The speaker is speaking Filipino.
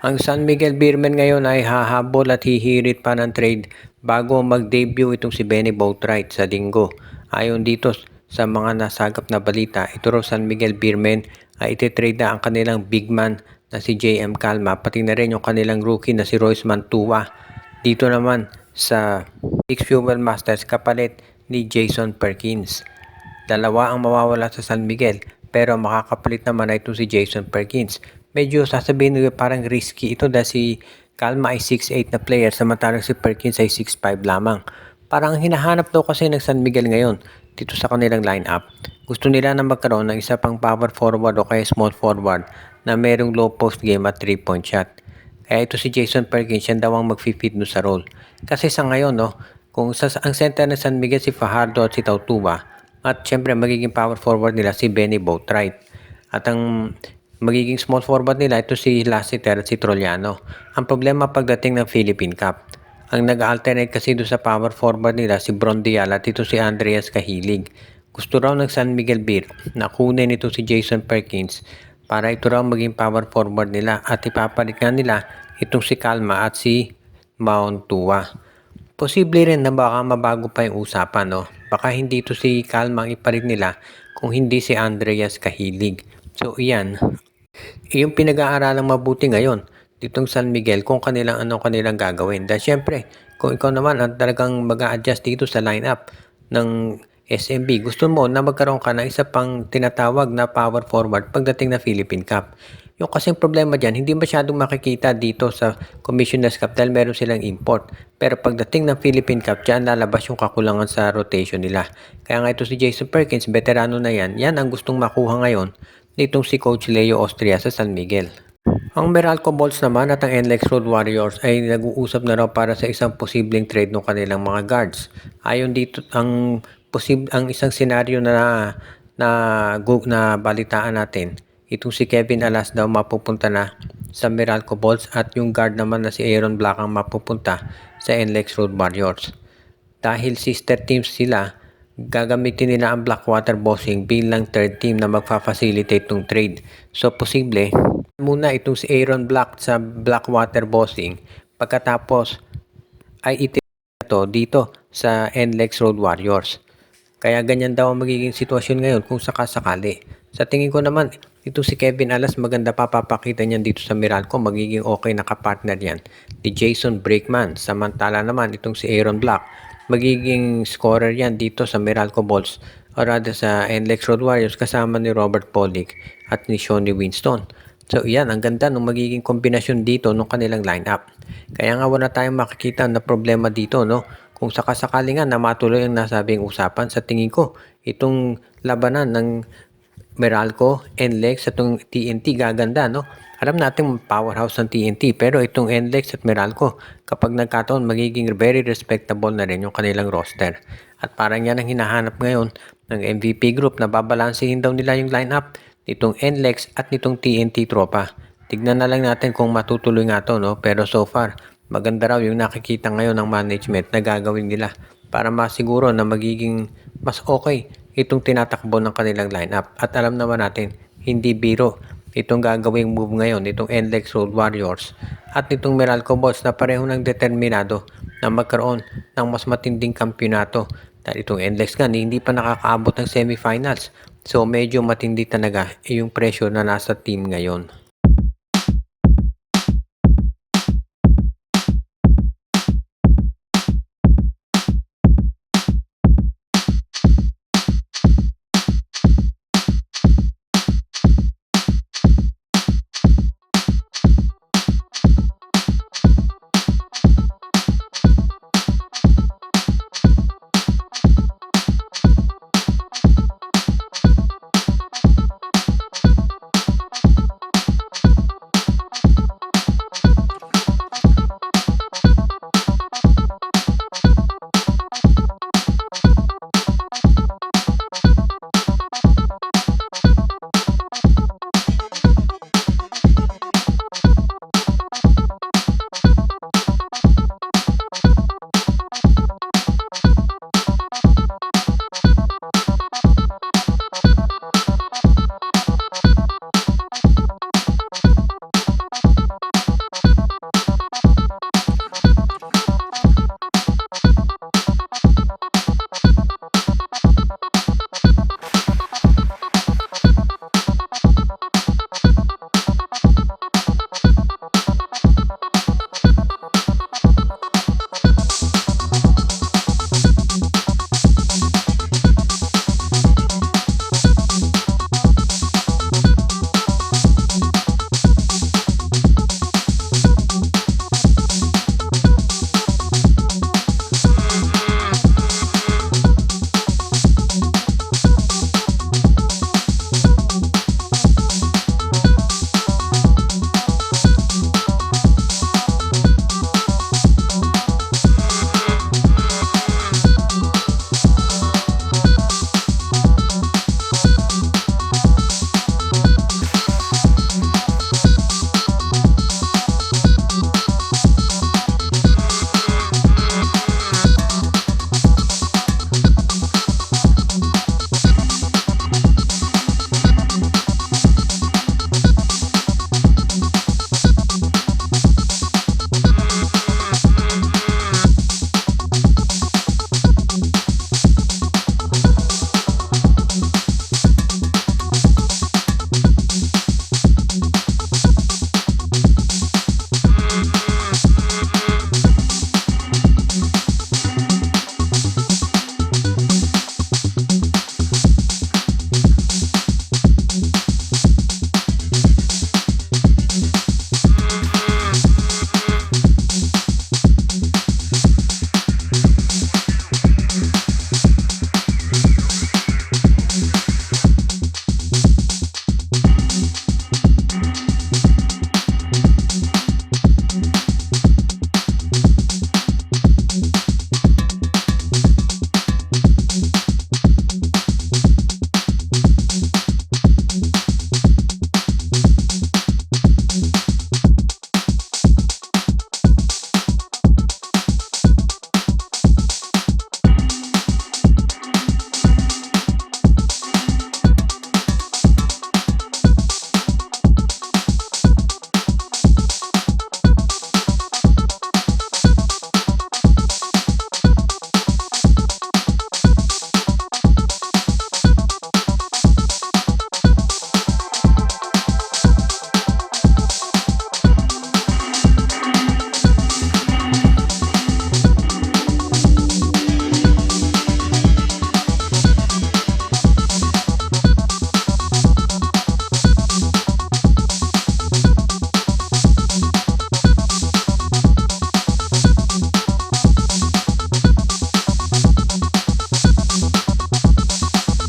Ang San Miguel Beermen ngayon ay hahabol at hihirit pa ng trade bago mag-debut itong si Benny Boatwright sa linggo. Ayon dito sa mga nasagap na balita, ito raw San Miguel Beermen ay ititrade na ang kanilang big man na si JM Calma, pati na rin yung kanilang rookie na si Royce Mantua. Dito naman sa Six Fuel Masters kapalit ni Jason Perkins. Dalawa ang mawawala sa San Miguel pero makakapalit naman ay ito si Jason Perkins. Medyo sasabihin nyo parang risky ito dahil si Calma ay 6'8 na player samantalang si Perkins ay 6'5 lamang. Parang hinahanap daw kasi ng San Miguel ngayon dito sa kanilang lineup. Gusto nila na magkaroon ng isa pang power forward o kaya small forward na merong low post game at 3-point shot. Kaya ito si Jason Perkins yan daw ang mag-fit no sa role. Kasi sa ngayon kung ang center ng San Miguel si Fajardo at si Tautuba at syempre magiging power forward nila si Benny Boatwright. At ang magiging small forward nila ito si Lassiter at si Trollano. Ang problema pagdating ng Philippine Cup, ang nag-alternate kasi doon sa power forward nila si Brondial at ito si Andreas Cahilig. Gusto raw ng San Miguel Beer na kunin ito si Jason Perkins para ito raw maging power forward nila at ipapalit nga nila itong si Calma at si Mauntua. Posible rin na baka mabago pa yung usapan, Baka hindi ito si Calma ang ipalit nila kung hindi si Andreas Cahilig. So iyan, yung pinag-aaralang mabuti ngayon ditong San Miguel kung anong kanilang gagawin. Dahil syempre, kung ikaw naman ang talagang mag-a-adjust dito sa lineup ng SMB, gusto mo na magkaroon ka ng isa pang tinatawag na power forward pagdating na Philippine Cup. Yung kasing problema dyan, hindi masyadong makikita dito sa Commissioner's Cup dahil meron silang import. Pero pagdating ng Philippine Cup, dyan lalabas yung kakulangan sa rotation nila. Kaya nga ito si Jason Perkins, veterano na yan ang gustong makuha ngayon nitong si Coach Leo Austria sa San Miguel. Ang Meralco Bulls naman at ang NLEX Road Warriors ay nag-uusap na raw para sa isang posibleng trade ng kanilang mga guards. Ayon dito, ang isang senaryo na balitaan natin, itong si Kevin Alas daw mapupunta na sa Meralco Bulls at yung guard naman na si Aaron Black ang mapupunta sa NLEX Road Warriors. Dahil sister teams sila, gagamitin nila ang Blackwater Bossing bilang third team na magfa-facilitate ng trade. So posible muna itong si Aaron Black sa Blackwater Bossing pagkatapos ay ito dito sa NLEX Road Warriors. Kaya ganyan daw ang magiging sitwasyon ngayon kung sakasakali. Sa tingin ko naman, ito si Kevin Alas maganda pa papakita niyan dito sa Meralco, magiging okay na kapartner yan ni Jason Brakeman. Samantala naman itong si Aaron Black, magiging scorer yan dito sa Meralco Bulls o rather sa NLEX Road Warriors kasama ni Robert Polick at ni Shawnee Winston. So yan, ang ganda ng magiging kombinasyon dito ng kanilang lineup. Kaya nga wala tayong makikita na problema dito, Kung sakasakali nga na matuloy ang nasabing usapan, sa tingin ko, itong labanan ng Meralco, NLEX at itong TNT gaganda, Alam natin powerhouse ng TNT pero itong NLEX at Meralco kapag nagkataon magiging very respectable na rin yung kanilang roster. At parang yan ang hinahanap ngayon ng MVP group na babalansehin daw nila yung lineup nitong NLEX at nitong TNT tropa. Tignan na lang natin kung matutuloy nga to, Pero so far, maganda raw yung nakikita ngayon ng management na gagawin nila para masiguro na magiging mas okay itong tinatakbo ng kanilang lineup. At alam naman natin, hindi biro itong gagawing move ngayon, itong NLEX Road Warriors at itong Meralco Bulls na pareho ng determinado na magkaroon ng mas matinding kampyonato. Dahil itong NLEX nga hindi pa nakakaabot ng semifinals. So medyo matindi talaga yung pressure na nasa team ngayon.